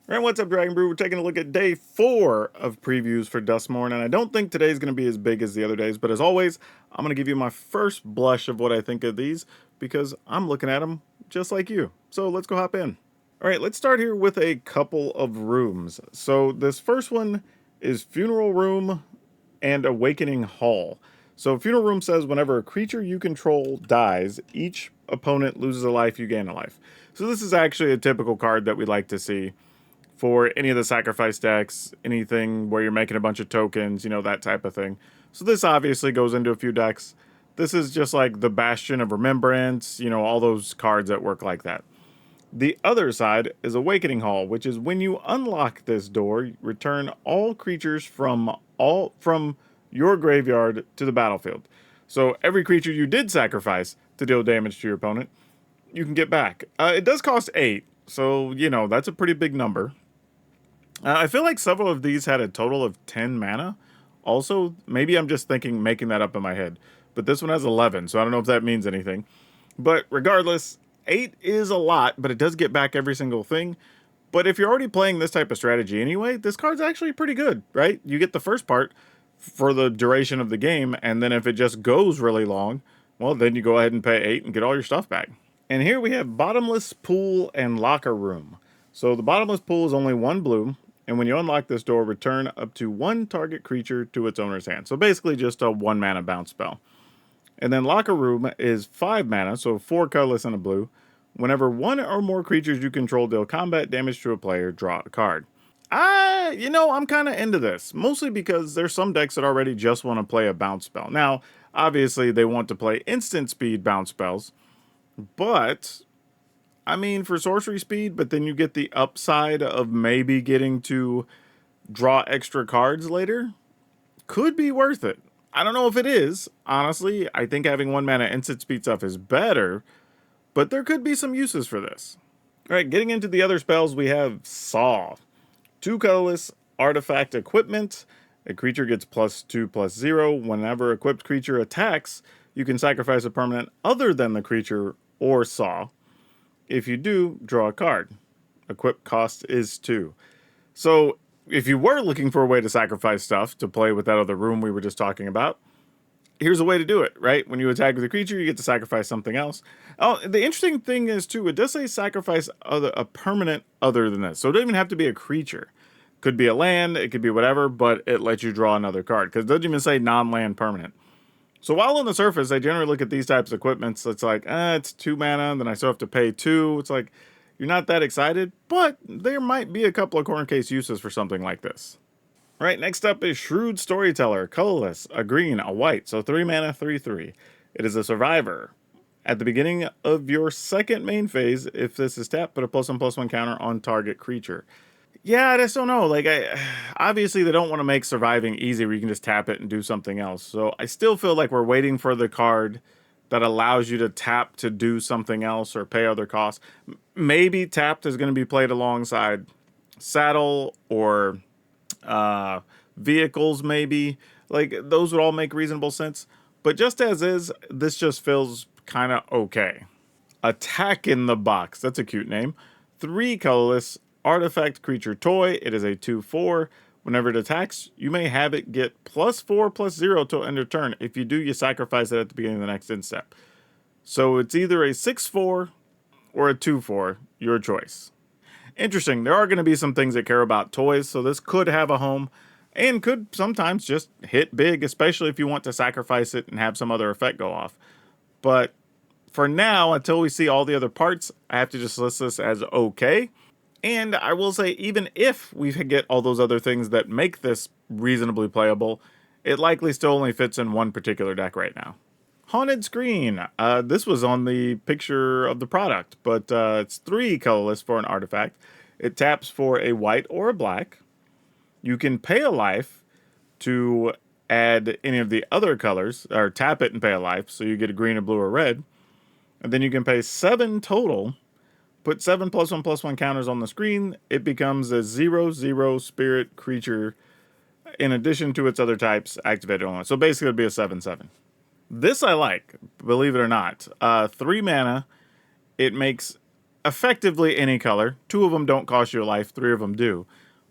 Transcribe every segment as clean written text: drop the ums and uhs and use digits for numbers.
Alright, what's up, Dragon Brew? We're taking a look at day 4 of previews for Dusmourn, and I don't think today's going to be as big as the other days, but as always, I'm going to give you my first blush of what I think of these, because I'm looking at them just like you. So let's go hop in. Alright, let's start here with a couple of rooms. So this first one is Funeral Room and Awakening Hall. So Funeral Room says whenever a creature you control dies, each opponent loses a life, you gain a life. So this is actually a typical card that we like to see for any of the sacrifice decks, anything where you're making a bunch of tokens, that type of thing. So this obviously goes into a few decks. This is just like the Bastion of Remembrance, all those cards that work like that. The other side is Awakening Hall, which is when you unlock this door, return all creatures from your graveyard to the battlefield. So every creature you did sacrifice to deal damage to your opponent, you can get back. It does cost 8, so that's a pretty big number. I feel like several of these had a total of 10 mana. Also, maybe I'm just making that up in my head. But this one has 11, so I don't know if that means anything. But regardless, 8 is a lot, but it does get back every single thing. But if you're already playing this type of strategy anyway, this card's actually pretty good, right? You get the first part for the duration of the game, and then if it just goes really long, well, then you go ahead and pay 8 and get all your stuff back. And here we have Bottomless Pool and Locker Room. So the Bottomless Pool is only 1 blue, and when you unlock this door, return up to 1 target creature to its owner's hand. So basically just a 1 mana bounce spell. And then Locker Room is 5 mana, so 4 colorless and a blue. Whenever 1 or more creatures you control deal combat damage to a player, draw a card. I'm kind of into this, mostly because there's some decks that already just want to play a bounce spell. Now, obviously they want to play instant speed bounce spells, but for sorcery speed, but then you get the upside of maybe getting to draw extra cards later, could be worth it. I don't know if it is, honestly. I think having 1 mana instant speed stuff is better, but there could be some uses for this. Alright, getting into the other spells, we have Saw. 2 colorless, artifact equipment. A creature gets +2/+0. Whenever equipped creature attacks, you can sacrifice a permanent other than the creature or Saw. If you do, draw a card. Equip cost is 2. So if you were looking for a way to sacrifice stuff to play with that other room we were just talking about, here's a way to do it, right? When you attack with a creature, you get to sacrifice something else. Oh, the interesting thing is, too, it does say sacrifice a permanent other than this. So it doesn't even have to be a creature. Could be a land, it could be whatever, but it lets you draw another card. Because it doesn't even say non-land permanent. So while on the surface, I generally look at these types of equipments, it's like, it's 2 mana, and then I still have to pay 2. It's like, you're not that excited, but there might be a couple of corner case uses for something like this. All right, next up is Shrewd Storyteller, colorless, a green, a white, so 3 mana, 3/3. It is a survivor. At the beginning of your second main phase, if this is tapped, put a +1/+1 counter on target creature. Yeah, I just don't know. Obviously they don't want to make surviving easy where you can just tap it and do something else. So I still feel like we're waiting for the card that allows you to tap to do something else or pay other costs. Maybe tapped is going to be played alongside saddle or vehicles, maybe. Those would all make reasonable sense. But just as is, this just feels kind of okay. Attack in the Box. That's a cute name. 3 colorless, artifact creature toy. It is a 2/4. Whenever it attacks, you may have it get +4/+0 till end of turn. If you do, you sacrifice it at the beginning of the next end step. So it's either a 6/4 or a 2/4, your choice. Interesting, there are going to be some things that care about toys, so this could have a home and could sometimes just hit big, especially if you want to sacrifice it and have some other effect go off. But for now, until we see all the other parts, I have to just list this as okay. And I will say, even if we get all those other things that make this reasonably playable, it likely still only fits in one particular deck right now. Haunted Screen. This was on the picture of the product, but it's 3 colorless for an artifact. It taps for a white or a black. You can pay a life to add any of the other colors, or tap it and pay a life, so you get a green, a blue, or red. And then you can pay 7 total. Put 7 +1/+1 counters on the screen. It becomes a 0/0 spirit creature in addition to its other types activated on it. So basically it'd be a 7/7. This I like, believe it or not. 3 mana. It makes effectively any color. 2 of them don't cost you a life, 3 of them do.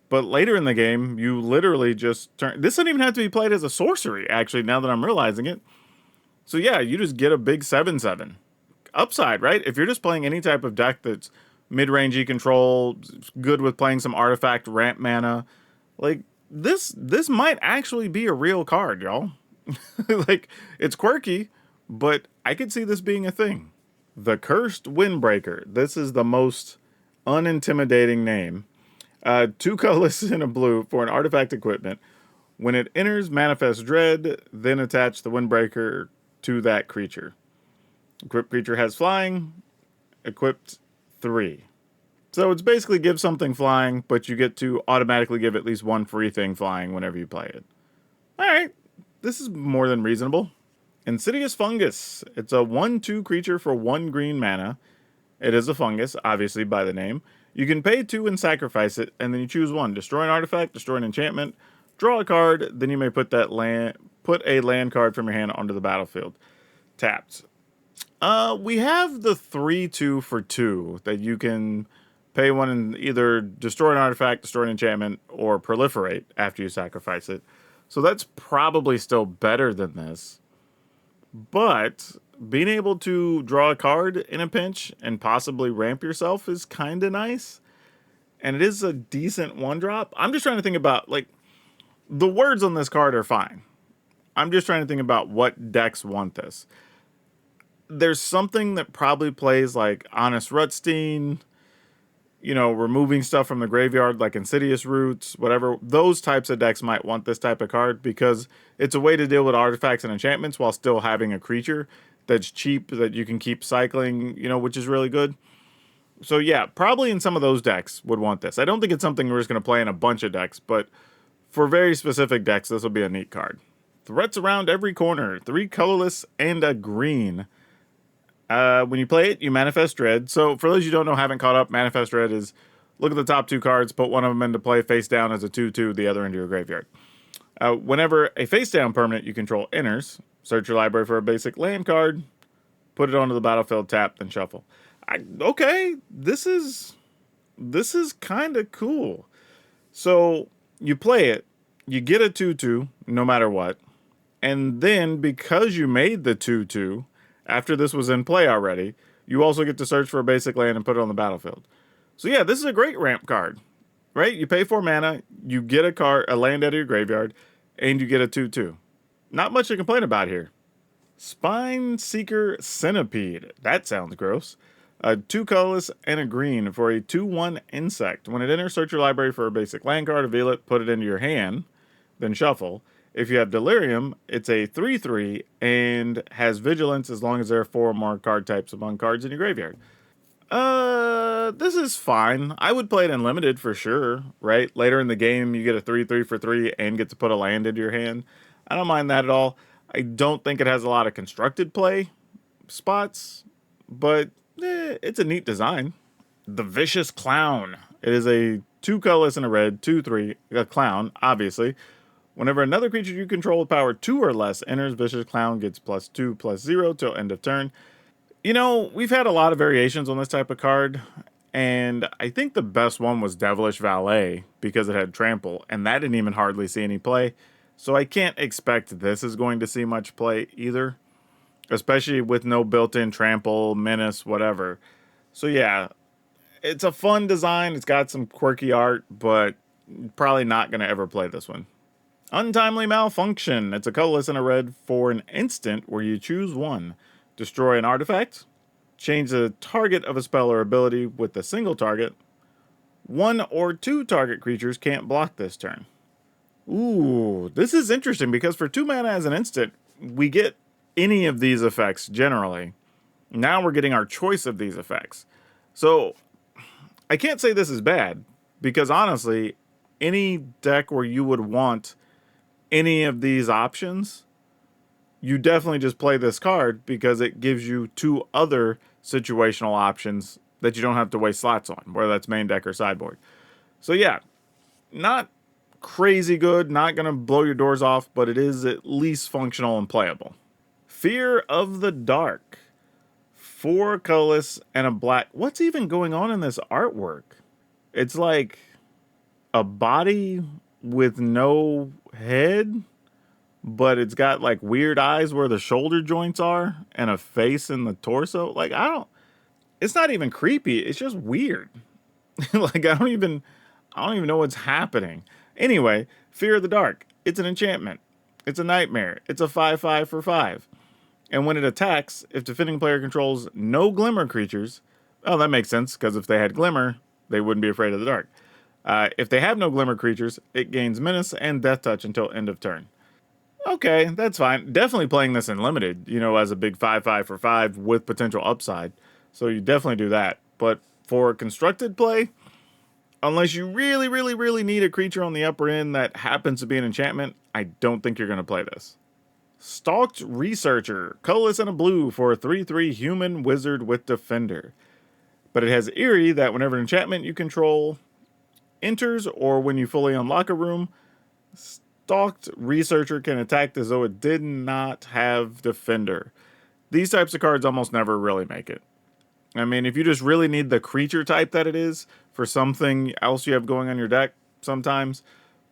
But later in the game, you literally just turn... This doesn't even have to be played as a sorcery, actually, now that I'm realizing it. So yeah, you just get a big 7/7. Upside, right? If you're just playing any type of deck that's mid-rangey control, good with playing some artifact ramp mana, like, this might actually be a real card, y'all. Like, it's quirky, but I could see this being a thing. The Cursed Windbreaker. This is the most unintimidating name. 2 colorless and a blue for an artifact equipment. When it enters, manifest dread, then attach the Windbreaker to that creature. Equipped creature has flying, equipped 3. So it's basically give something flying, but you get to automatically give at least 1 free thing flying whenever you play it. Alright, this is more than reasonable. Insidious Fungus. It's a 1/2 creature for 1 green mana. It is a fungus, obviously by the name. You can pay 2 and sacrifice it, and then you choose 1. Destroy an artifact, destroy an enchantment, draw a card, then you may put a land card from your hand onto the battlefield. Tapped. We have the 3/2 for 2 that you can pay 1 and either destroy an artifact, destroy an enchantment, or proliferate after you sacrifice it. So that's probably still better than this. But being able to draw a card in a pinch and possibly ramp yourself is kind of nice. And it is a decent 1-drop. I'm just trying to think about, like, the words on this card are fine. I'm just trying to think about what decks want this. There's something that probably plays like Honest Rutstein, you know, removing stuff from the graveyard like Insidious Roots, whatever. Those types of decks might want this type of card because it's a way to deal with artifacts and enchantments while still having a creature that's cheap that you can keep cycling, you know, which is really good. So yeah, probably in some of those decks would want this. I don't think it's something we're just going to play in a bunch of decks, but for very specific decks, this will be a neat card. Threats around every corner. 3 colorless and a green. When you play it, you manifest dread. So for those you don't know, haven't caught up, manifest dread is look at the top 2 cards, put one of them into play face down as a 2/2, the other into your graveyard. Whenever a face down permanent you control enters, search your library for a basic land card, put it onto the battlefield, tap, then shuffle. Okay, this is kind of cool. So you play it, you get a 2/2 no matter what, and then because you made the 2/2, after this was in play already, you also get to search for a basic land and put it on the battlefield. So yeah, this is a great ramp card, right? You pay 4 mana, you get a land out of your graveyard, and you get a 2/2. Not much to complain about here. Spine Seeker Centipede. That sounds gross. 2 colorless and a green for a 2/1 insect. When it enters, search your library for a basic land card, reveal it, put it into your hand, then shuffle. If you have Delirium, it's a 3/3 and has Vigilance as long as there are 4 or more card types among cards in your graveyard. This is fine. I would play it in limited for sure, right? Later in the game, you get a 3/3 for 3 and get to put a land into your hand. I don't mind that at all. I don't think it has a lot of constructed play spots, but it's a neat design. The Vicious Clown. It is a 2 colorless and a red, 2/3, a clown, obviously. Whenever another creature you control with power 2 or less enters, Vicious Clown gets +2/+0 till end of turn. You know, we've had a lot of variations on this type of card, and I think the best one was Devilish Valet because it had trample, and that didn't even hardly see any play. So I can't expect this is going to see much play either, especially with no built-in trample, menace, whatever. So yeah, it's a fun design. It's got some quirky art, but probably not going to ever play this one. Untimely Malfunction. It's a colorless and a red for an instant where you choose 1. Destroy an artifact. Change the target of a spell or ability with a single target. 1 or 2 target creatures can't block this turn. Ooh, this is interesting because for 2 mana as an instant, we get any of these effects generally. Now we're getting our choice of these effects. So I can't say this is bad because honestly, any deck where you would want any of these options, you definitely just play this card because it gives you 2 other situational options that you don't have to waste slots on, whether that's main deck or sideboard. So yeah, not crazy good, not going to blow your doors off, but it is at least functional and playable. Fear of the Dark. 4 colorless and a black. What's even going on in this artwork? It's like a body with no head, but it's got like weird eyes where the shoulder joints are and a face in the torso. Like, it's not even creepy. It's just weird. Like, I don't even know what's happening. Anyway, Fear of the Dark. It's an enchantment. It's a nightmare. It's a 5/5 for 5. And when it attacks, if defending player controls no glimmer creatures, oh, that makes sense, because if they had glimmer, they wouldn't be afraid of the dark. If they have no glimmer creatures, it gains menace and death touch until end of turn. Okay, that's fine. Definitely playing this in limited, as a big 5/5 for 5 with potential upside. So you definitely do that. But for constructed play, unless you really, really, really need a creature on the upper end that happens to be an enchantment, I don't think you're going to play this. Stalking Researcher, colorless and a blue for a 3/3 human wizard with defender. But it has Eerie that whenever an enchantment you control enters or when you fully unlock a room, Stalking Researcher can attack as though it did not have defender. These types of cards almost never really make it. I mean, if you just really need the creature type that it is for something else you have going on your deck sometimes.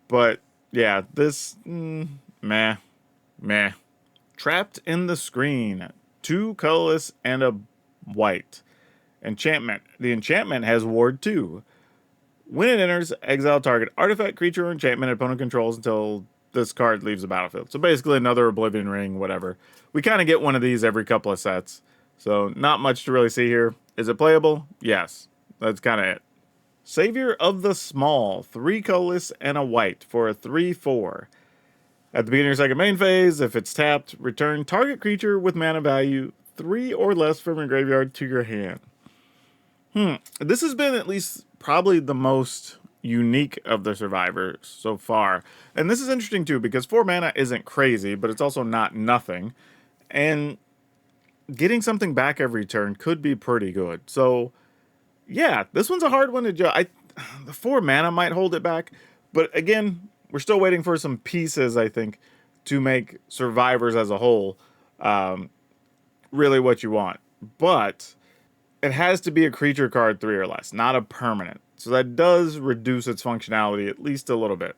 But yeah, this, meh. Trapped in the Screen. 2 colorless and a white. Enchantment. The enchantment has Ward 2. When it enters, exile target artifact, creature, or enchantment opponent controls until this card leaves the battlefield. So basically another Oblivion Ring, whatever. We kind of get one of these every couple of sets. So not much to really see here. Is it playable? Yes. That's kind of it. Savior of the Small. 3 colorless and a white for a 3/4. At the beginning of your second main phase, if it's tapped, return target creature with mana value 3 or less from your graveyard to your hand. This has been at least probably the most unique of the survivors so far. And this is interesting too, because 4 mana isn't crazy, but it's also not nothing. And getting something back every turn could be pretty good. So, yeah, this one's a hard one to judge. The 4 mana might hold it back, but again, we're still waiting for some pieces, I think, to make survivors as a whole really what you want. But it has to be a creature card 3 or less, not a permanent. So that does reduce its functionality at least a little bit.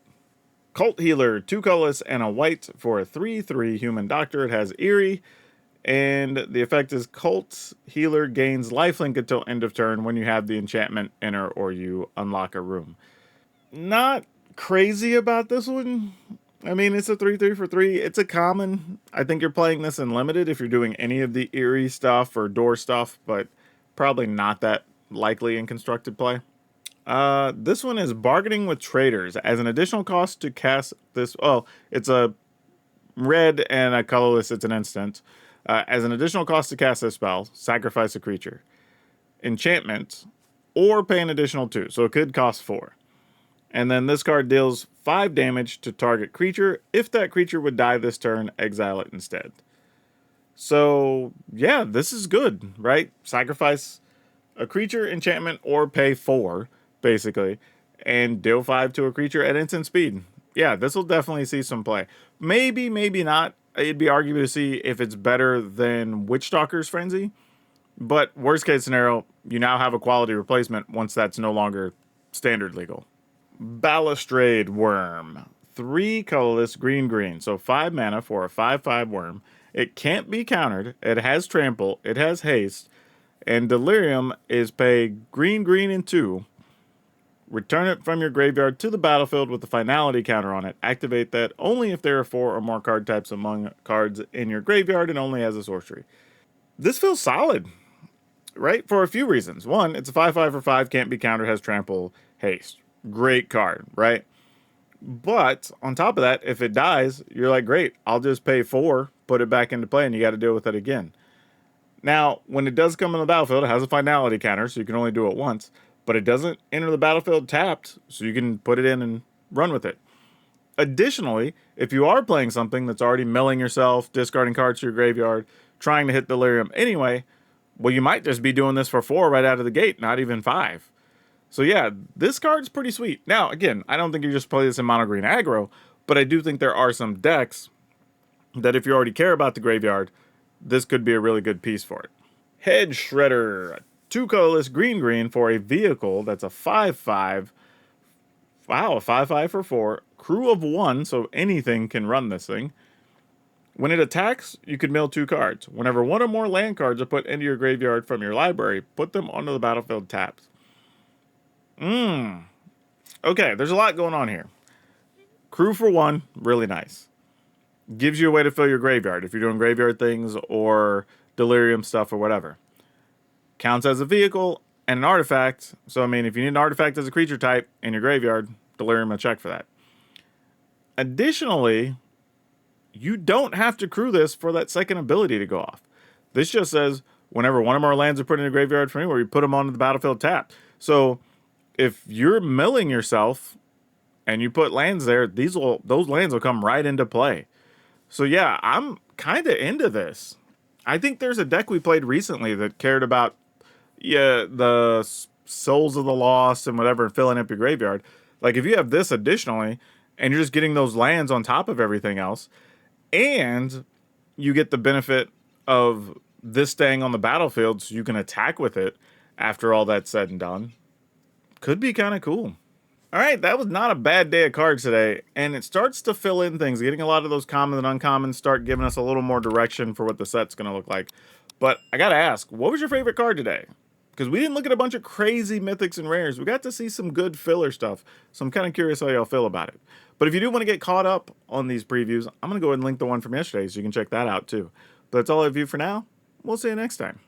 Cult Healer, 2 colorless and a white for a 3/3 human doctor. It has Eerie. And the effect is Cult Healer gains lifelink until end of turn when you have the enchantment enter or you unlock a room. Not crazy about this one. I mean, it's a 3/3 for 3. It's a common. I think you're playing this in limited if you're doing any of the Eerie stuff or door stuff, but probably not that likely in constructed play. This one is Bargaining with Traders. As an additional cost to cast this, it's a red and a colorless, it's an instant. As an additional cost to cast this spell, sacrifice a creature. Enchantment, or pay an additional 2, so it could cost 4. And then this card deals 5 damage to target creature. If that creature would die this turn, exile it instead. So, yeah, this is good, right? Sacrifice a creature, enchantment, or pay 4, basically, and deal 5 to a creature at instant speed. Yeah, this will definitely see some play. Maybe, maybe not. It'd be arguable to see if it's better than Witchstalker's Frenzy. But worst case scenario, you now have a quality replacement once that's no longer standard legal. Balustrade Worm. 3 colorless, green. So 5 mana for a 5/5 worm. It can't be countered. It has trample. It has haste. And Delirium is pay green and 2. Return it from your graveyard to the battlefield with the finality counter on it. Activate that only if there are 4 or more card types among cards in your graveyard and only as a sorcery. This feels solid, right? For a few reasons. One, it's a 5/5 for 5, can't be countered, has trample, haste. Great card, right? But on top of that, if it dies, you're like, great, I'll just pay 4, put it back into play, and you got to deal with it again. Now, when it does come in the battlefield, it has a finality counter, so you can only do it once. But it doesn't enter the battlefield tapped, so you can put it in and run with it. Additionally, if you are playing something that's already milling yourself, discarding cards to your graveyard, trying to hit Delirium anyway, well, you might just be doing this for 4 right out of the gate, not even 5. So yeah, this card's pretty sweet. Now, again, I don't think you just play this in mono green aggro, but I do think there are some decks that if you already care about the graveyard, this could be a really good piece for it. Head Shredder, 2 colorless green for a vehicle that's a 5/5. Wow, a 5/5 for 4. Crew of 1, so anything can run this thing. When it attacks, you can mill 2 cards. Whenever 1 or more land cards are put into your graveyard from your library, put them onto the battlefield tapped. Okay, there's a lot going on here. Crew for 1, really nice. Gives you a way to fill your graveyard if you're doing graveyard things or delirium stuff or whatever. Counts as a vehicle and an artifact. So, I mean, if you need an artifact as a creature type in your graveyard, delirium will check for that. Additionally, you don't have to crew this for that second ability to go off. This just says whenever 1 or more lands are put in a graveyard from anywhere, you put them onto the battlefield tapped. So if you're milling yourself and you put lands there, those lands will come right into play. So yeah, I'm kind of into this. I think there's a deck we played recently that cared about the Souls of the Lost and whatever, and filling up your graveyard. Like if you have this additionally, and you're just getting those lands on top of everything else, and you get the benefit of this staying on the battlefield so you can attack with it after all that's said and done. Could be kind of cool. All right, that was not a bad day of cards today, and it starts to fill in things. Getting a lot of those common and uncommons start giving us a little more direction for what the set's going to look like. But I got to ask, what was your favorite card today? Because we didn't look at a bunch of crazy mythics and rares. We got to see some good filler stuff, so I'm kind of curious how y'all feel about it. But if you do want to get caught up on these previews, I'm going to go ahead and link the one from yesterday so you can check that out too. But that's all I have for you for now. We'll see you next time.